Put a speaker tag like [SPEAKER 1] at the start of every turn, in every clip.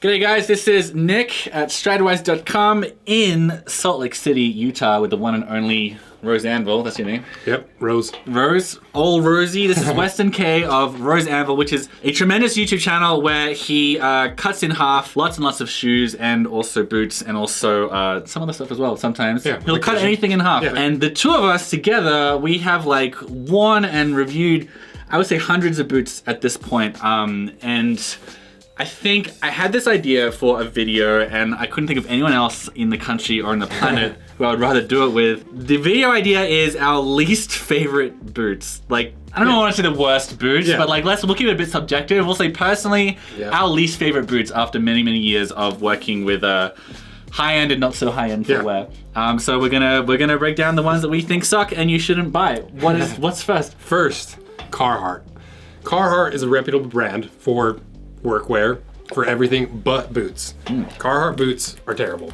[SPEAKER 1] G'day guys, this is Nick at Stridewise.com in Salt Lake City, Utah with the one and only Rose Anvil. That's your name?
[SPEAKER 2] Yep, Rose.
[SPEAKER 1] Rose, all Rosie. This is Weston K of Rose Anvil, which is a tremendous YouTube channel where he cuts in half lots and lots of shoes and also boots and also some other stuff as well sometimes. Yeah, he'll cut anything in half. Yeah. And the two of us together, we have like worn and reviewed, I would say hundreds of boots at this point. And I think I had this idea for a video and I couldn't think of anyone else in the country or on the planet who I would rather do it with. The video idea is our least favorite boots. Like, I don't want to say the worst boots, but like we'll keep it a bit subjective. We'll say personally, our least favorite boots after many, many years of working with high-end and not so high-end footwear. So we're gonna break down the ones that we think suck and you shouldn't buy. What's first?
[SPEAKER 2] First, Carhartt. Carhartt is a reputable brand for workwear, for everything but boots. Carhartt boots are terrible.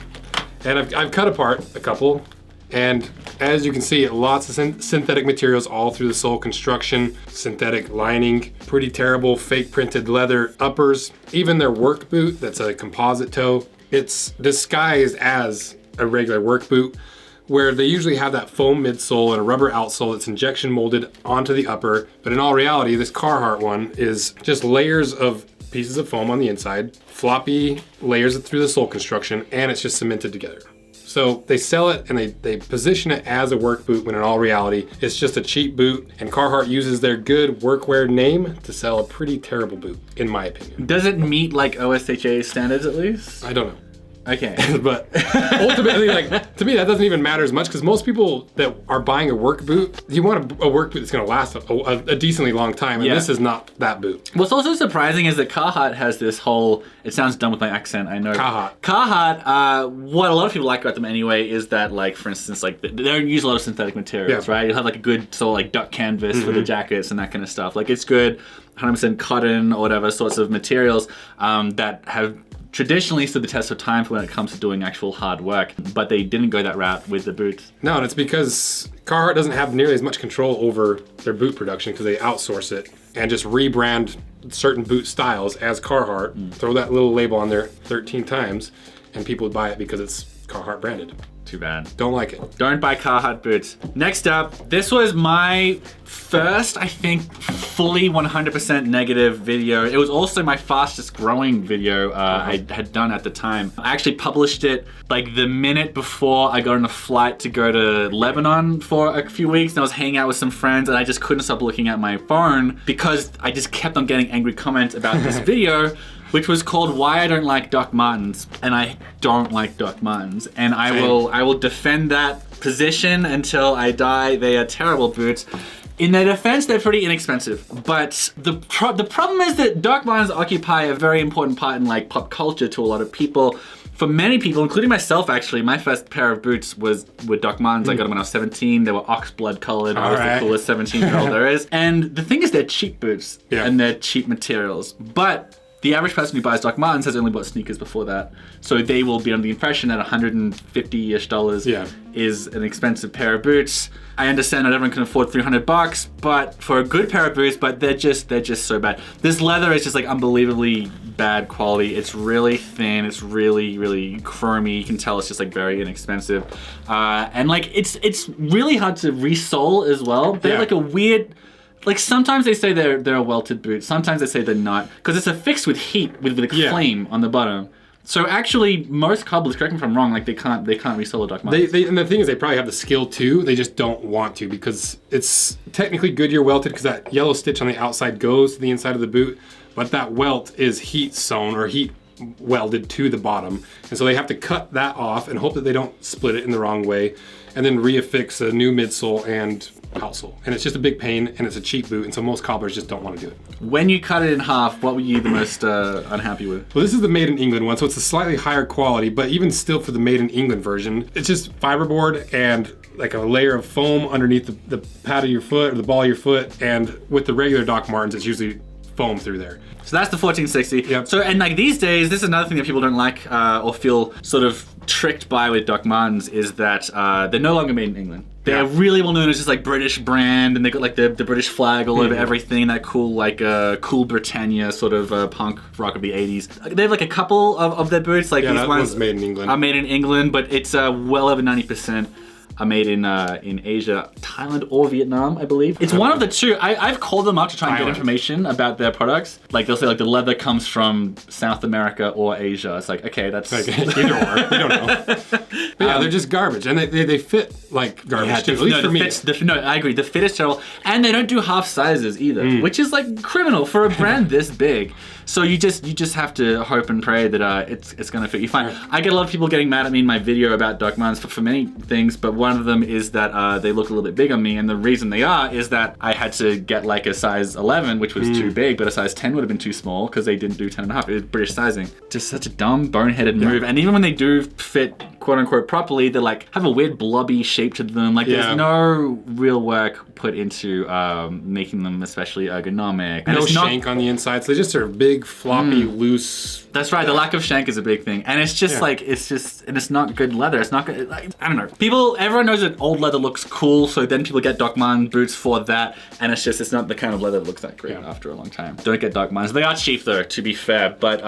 [SPEAKER 2] And I've cut apart a couple, and as you can see, lots of synthetic materials all through the sole construction, synthetic lining, pretty terrible fake printed leather uppers. Even their work boot, that's a composite toe, it's disguised as a regular work boot, where they usually have that foam midsole and a rubber outsole that's injection molded onto the upper. But in all reality, this Carhartt one is just layers of pieces of foam on the inside, floppy layers through the sole construction, and it's just cemented together. So they sell it and they position it as a work boot when in all reality, it's just a cheap boot, and Carhartt uses their good workwear name to sell a pretty terrible boot, in my opinion.
[SPEAKER 1] Does it meet like OSHA standards at least?
[SPEAKER 2] I don't know.
[SPEAKER 1] Okay.
[SPEAKER 2] But ultimately, like, to me, that doesn't even matter as much because most people that are buying a work boot, you want a work boot that's gonna last a decently long time, and this is not that boot.
[SPEAKER 1] What's also surprising is that Carhartt has this whole, it sounds dumb with my accent, I know.
[SPEAKER 2] Carhartt,
[SPEAKER 1] what a lot of people like about them anyway is that, like, for instance, like, they don't use a lot of synthetic materials, right? You'll have like a good sort of like duck canvas for the jackets and that kind of stuff. Like, it's good, 100% cotton or whatever sorts of materials that have traditionally stood the test of time for when it comes to doing actual hard work, but they didn't go that route with the boots.
[SPEAKER 2] No, and it's because Carhartt doesn't have nearly as much control over their boot production because they outsource it and just rebrand certain boot styles as Carhartt, throw that little label on there 13 times, and people would buy it because it's Carhartt branded.
[SPEAKER 1] Too bad.
[SPEAKER 2] Don't like it.
[SPEAKER 1] Don't buy Carhartt boots. Next up, this was my first, I think, fully 100% negative video. It was also my fastest growing video I had done at the time. I actually published it like the minute before I got on a flight to go to Lebanon for a few weeks, and I was hanging out with some friends and I just couldn't stop looking at my phone because I just kept on getting angry comments about this video, which was called Why I Don't Like Doc Martens. And I don't like Doc Martens. And I will defend that position until I die. They are terrible boots. In their defense, they're pretty inexpensive. But the problem is that Doc Martens occupy a very important part in like pop culture to a lot of people. For many people, including myself actually, my first pair of boots were Doc Martens. I got them when I was 17. They were oxblood colored. I was the coolest 17-year-old there is. And the thing is, they're cheap boots and they're cheap materials. But the average person who buys Doc Martens has only bought sneakers before that. So they will be under the impression that $150-ish is an expensive pair of boots. I understand not everyone can afford $300, but for a good pair of boots, but they're just so bad. This leather is just like unbelievably bad quality. It's really thin, it's really, really chromy. You can tell it's just like very inexpensive. And like it's really hard to resole as well. They're like a weird, like sometimes they say they're a welted boot, sometimes they say they're not, because it's affixed with heat, with a flame on the bottom. So actually, most cobblers, correct me if I'm wrong, like they can't resell a Doc Martens.
[SPEAKER 2] And the thing is, they probably have the skill too. They just don't want to because it's technically Goodyear welted because that yellow stitch on the outside goes to the inside of the boot, but that welt is heat sewn or heat welded to the bottom, and so they have to cut that off and hope that they don't split it in the wrong way, and then reaffix a new midsole and outsole. And it's just a big pain, and it's a cheap boot, and so most cobblers just don't want to do it.
[SPEAKER 1] When you cut it in half, what were you the most unhappy with?
[SPEAKER 2] Well, this is the made in England one, so it's a slightly higher quality, but even still for the made in England version, it's just fiberboard and like a layer of foam underneath the pad of your foot or the ball of your foot, and with the regular Doc Martens, it's usually foam through there.
[SPEAKER 1] So that's the 1460. Yep. So, and like these days, this is another thing that people don't like or feel sort of tricked by with Doc Martens is that they're no longer made in England. They're really well known as just like British brand, and they got like the British flag all over everything. That cool like cool Britannia sort of punk rock of the 80s. They have like a couple of their boots. Like these
[SPEAKER 2] that
[SPEAKER 1] ones
[SPEAKER 2] one's made in England.
[SPEAKER 1] are made in England, but it's well over 90%. Are made in Asia, Thailand or Vietnam, I believe. It's one of the two. I've called them up to try and get information about their products. Like they'll say like the leather comes from South America or Asia. It's like, okay, that's
[SPEAKER 2] either or. You don't know. But yeah, they're just garbage, and they fit like garbage too. At least for me.
[SPEAKER 1] No, I agree. The fit is terrible, and they don't do half sizes either, which is like criminal for a brand this big. So you just have to hope and pray that it's gonna fit you fine. I get a lot of people getting mad at me in my video about Doc Martens for many things, but one of them is that they look a little bit big on me, and the reason they are is that I had to get like a size 11, which was too big, but a size 10 would have been too small because they didn't do 10 and a half. It was British sizing. Just such a dumb, boneheaded move. And even when they do fit quote unquote properly, they like have a weird blobby shape to them. Like there's no real work put into making them especially ergonomic. And
[SPEAKER 2] no shank on the inside, so they just are big, floppy, loose.
[SPEAKER 1] That's right. The lack of shank is a big thing, and it's just like and it's not good leather. It's not good. Like, I don't know. Everyone knows that old leather looks cool, so then people get Doc Martens boots for that, and it's not the kind of leather that looks that great after a long time. Don't get Doc Martens. They are cheap though, to be fair, but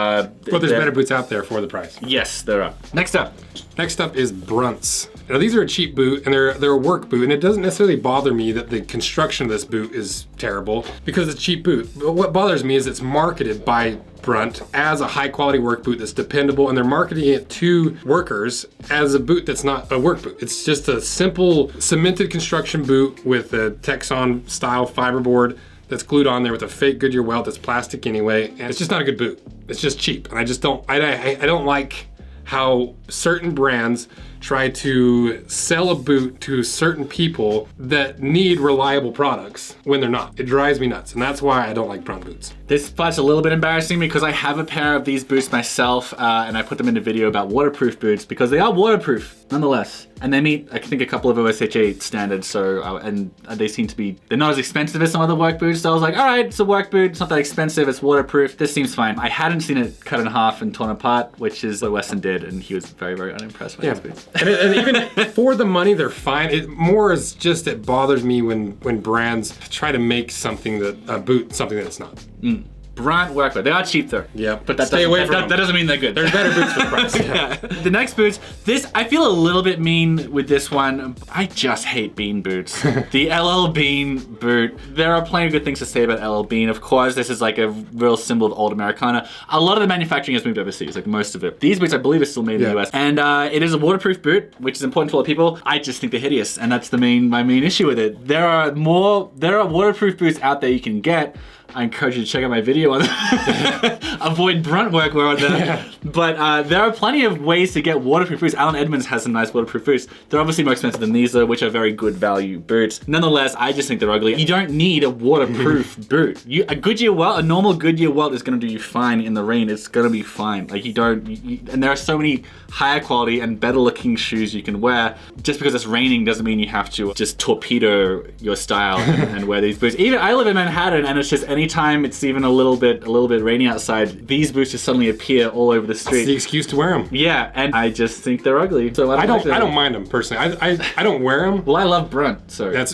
[SPEAKER 2] there's better boots out there for the price.
[SPEAKER 1] Yes, there are. Next up
[SPEAKER 2] is Brunts. Now these are a cheap boot, and they're a work boot, and it doesn't necessarily bother me that the construction of this boot is terrible because it's a cheap boot. But what bothers me is it's marketed by Brunt as a high quality work boot that's dependable, and they're marketing it to workers as a boot that's not a work boot. It's just a simple cemented construction boot with a Texon style fiberboard that's glued on there with a fake Goodyear welt that's plastic anyway, and it's just not a good boot. It's just cheap, and I just don't, I don't like how certain brands try to sell a boot to certain people that need reliable products when they're not. It drives me nuts, and that's why I don't like Brunt boots.
[SPEAKER 1] This part's a little bit embarrassing because I have a pair of these boots myself, and I put them in a video about waterproof boots because they are waterproof nonetheless. And they meet, I think, a couple of OSHA standards, so, and they seem to be, they're not as expensive as some other work boots, so I was like, all right, it's a work boot, it's not that expensive, it's waterproof, this seems fine. I hadn't seen it cut in half and torn apart, which is what Weston did, and he was very, very unimpressed with these boots.
[SPEAKER 2] And even for the money, they're fine. It more is just, it bothers me when brands try to make something a boot something that it's not.
[SPEAKER 1] Brunt workwear. They are cheap though.
[SPEAKER 2] Yeah,
[SPEAKER 1] but that doesn't mean they're good.
[SPEAKER 2] There's better boots for the price.
[SPEAKER 1] Yeah. The next boots, I feel a little bit mean with this one. I just hate Bean boots. The LL Bean boot. There are plenty of good things to say about LL Bean. Of course, this is like a real symbol of old Americana. A lot of the manufacturing has moved overseas, like most of it. These boots, I believe, are still made in the US. And it is a waterproof boot, which is important to a lot of people. I just think they're hideous, and that's my main issue with it. There are waterproof boots out there you can get. I encourage you to check out my video on avoid Brunt workwear on that. But there are plenty of ways to get waterproof boots. Alan Edmonds has some nice waterproof boots. They're obviously more expensive than these though, which are very good value boots. Nonetheless, I just think they're ugly. You don't need a waterproof boot. A normal Goodyear welt is gonna do you fine in the rain. It's gonna be fine. Like and there are so many higher quality and better looking shoes you can wear. Just because it's raining doesn't mean you have to just torpedo your style and wear these boots. Even I live in Manhattan, and it's just anytime it's even a little bit rainy outside, these boots just suddenly appear all over the street.
[SPEAKER 2] It's the excuse to wear them.
[SPEAKER 1] Yeah, and I just think they're ugly. So I
[SPEAKER 2] don't mind them personally. I don't wear them.
[SPEAKER 1] Well, I love Brunt, so
[SPEAKER 2] that's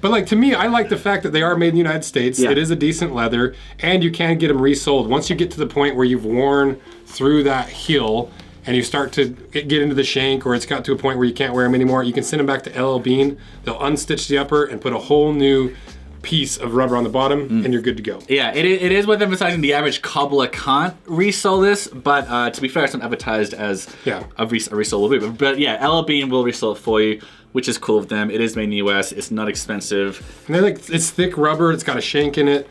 [SPEAKER 2] But like to me, I like the fact that they are made in the United States. Yeah. It is a decent leather, and you can get them resold. Once you get to the point where you've worn through that heel and you start to get into the shank, or it's got to a point where you can't wear them anymore, you can send them back to LL Bean. They'll unstitch the upper and put a whole new piece of rubber on the bottom, and you're good to go.
[SPEAKER 1] Yeah, it is worth emphasizing the average cobbler can't resole this, but to be fair, it's not advertised as a resolable boot. But yeah, LL Bean will resole it for you, which is cool of them. It is made in the US. It's not expensive.
[SPEAKER 2] And they're like, it's thick rubber. It's got a shank in it.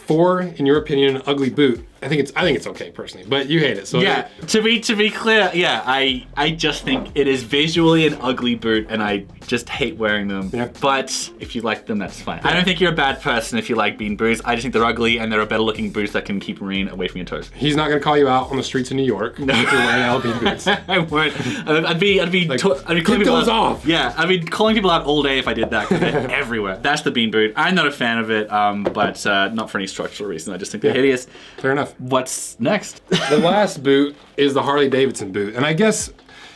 [SPEAKER 2] For, in your opinion, an ugly boot. I think it's okay personally, but you hate it. So
[SPEAKER 1] yeah, to be clear, yeah, I just think it is visually an ugly boot, and I just hate wearing them. Yeah. But if you like them, that's fine. Yeah. I don't think you're a bad person if you like Bean boots. I just think they're ugly, and they're better looking boots that can keep rain away from your toes.
[SPEAKER 2] He's not gonna call you out on the streets of New York if you're wearing LL Bean boots.
[SPEAKER 1] I won't. I'd be
[SPEAKER 2] like,
[SPEAKER 1] calling
[SPEAKER 2] it goes off.
[SPEAKER 1] Yeah, I'd be calling people out all day if I did that, because they're everywhere. That's the Bean boot. I'm not a fan of it, but not for any structural reason. I just think they're hideous.
[SPEAKER 2] Fair enough.
[SPEAKER 1] What's next?
[SPEAKER 2] The last boot is the Harley Davidson boot, and I guess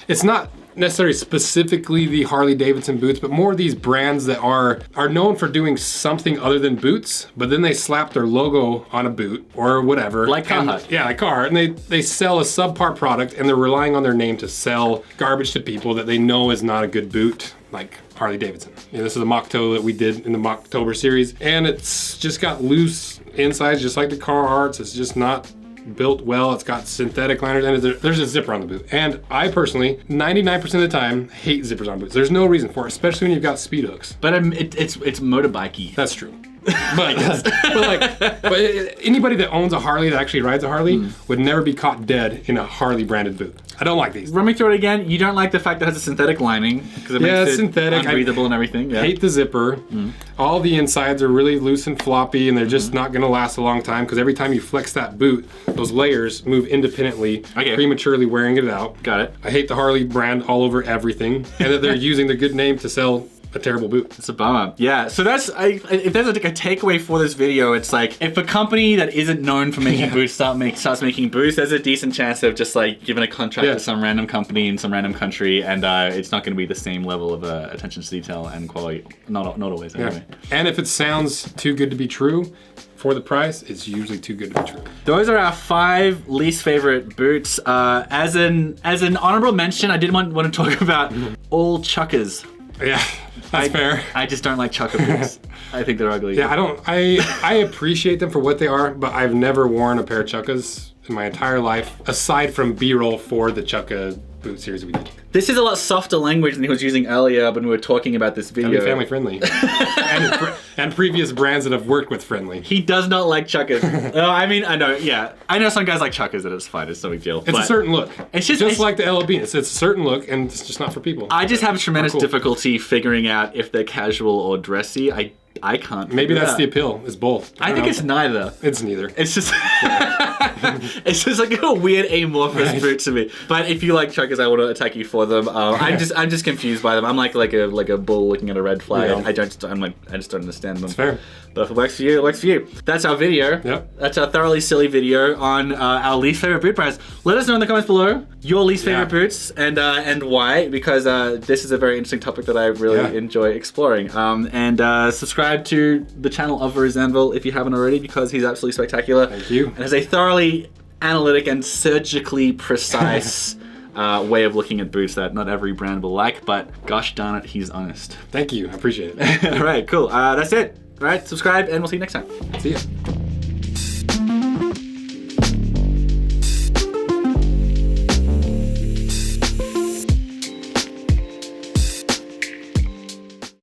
[SPEAKER 2] it's not necessarily specifically the Harley Davidson boots, but more these brands that are known for doing something other than boots, but then they slap their logo on a boot or whatever.
[SPEAKER 1] Like Carhartt.
[SPEAKER 2] Yeah, like Carhartt. And they sell a subpar product and they're relying on their name to sell garbage to people that they know is not a good boot, like Harley Davidson. Yeah, this is a mock toe that we did in the Mocktober series, and it's just got loose insides just like the Carhartts. It's just not built well. It's got synthetic liners, and there's a zipper on the boot. And I personally, 99% of the time, hate zippers on boots. There's no reason for it, especially when you've got speed hooks.
[SPEAKER 1] But it's motorbikey.
[SPEAKER 2] That's true. but anybody that owns a Harley, that actually rides a Harley, would never be caught dead in a Harley branded boot. I don't like these.
[SPEAKER 1] Run me through it again. You don't like the fact that it has a synthetic lining because it makes it
[SPEAKER 2] synthetic,
[SPEAKER 1] unbreathable and everything. Yeah.
[SPEAKER 2] Hate the zipper. All the insides are really loose and floppy, and they're just not going to last a long time because every time you flex that boot, those layers move independently, prematurely wearing it out.
[SPEAKER 1] Got it.
[SPEAKER 2] I hate the Harley brand all over everything, and that they're using their good name to sell a terrible boot.
[SPEAKER 1] It's a bummer. Yeah, so that's, if there's a takeaway for this video, it's like, if a company that isn't known for making boots starts making boots, there's a decent chance of just like giving a contract to some random company in some random country, and it's not going to be the same level of attention to detail and quality. Not always, anyway.
[SPEAKER 2] And if it sounds too good to be true, for the price, it's usually too good to be true.
[SPEAKER 1] Those are our 5 least favorite boots. As an honorable mention, I did want to talk about all Chukkas.
[SPEAKER 2] Yeah, that's fair.
[SPEAKER 1] I just don't like Chukka boots. I think they're ugly.
[SPEAKER 2] Yeah, I appreciate them for what they are, but I've never worn a pair of Chukkas in my entire life, aside from B-roll for the Chukka boot series we did.
[SPEAKER 1] This is a lot softer language than he was using earlier when we were talking about this video.
[SPEAKER 2] Family friendly. and previous brands that have worked with friendly.
[SPEAKER 1] He does not like Chukkas. I mean, I know, yeah. I know some guys like Chukkas and it's fine, it's no big deal.
[SPEAKER 2] It's a certain look.
[SPEAKER 1] It's
[SPEAKER 2] just like the LLB. It's a certain look and it's just not for people.
[SPEAKER 1] I just have tremendous difficulty figuring out if they're casual or dressy. I can't.
[SPEAKER 2] Maybe that's the appeal, is both.
[SPEAKER 1] I think it's neither.
[SPEAKER 2] It's neither.
[SPEAKER 1] It's just it's just like a weird amorphous boot to me. But if you like Chukkas, I want to attack you for them. I'm just confused by them. I'm like a bull looking at a red flag. Yeah. I just don't understand them.
[SPEAKER 2] It's fair.
[SPEAKER 1] But if it works for you, it works for you. That's our video.
[SPEAKER 2] Yep.
[SPEAKER 1] That's our thoroughly silly video on our least favorite boot brands. Let us know in the comments below your least favorite boots and why, because this is a very interesting topic that I really enjoy exploring. And subscribe to the channel of Rosanville if you haven't already, because he's absolutely spectacular.
[SPEAKER 2] Thank you.
[SPEAKER 1] And has a thoroughly analytic and surgically precise way of looking at boots that not every brand will like, but gosh darn it, he's honest.
[SPEAKER 2] Thank you. I appreciate it.
[SPEAKER 1] All right, cool. That's it. All right, subscribe, and we'll see you next time.
[SPEAKER 2] See ya.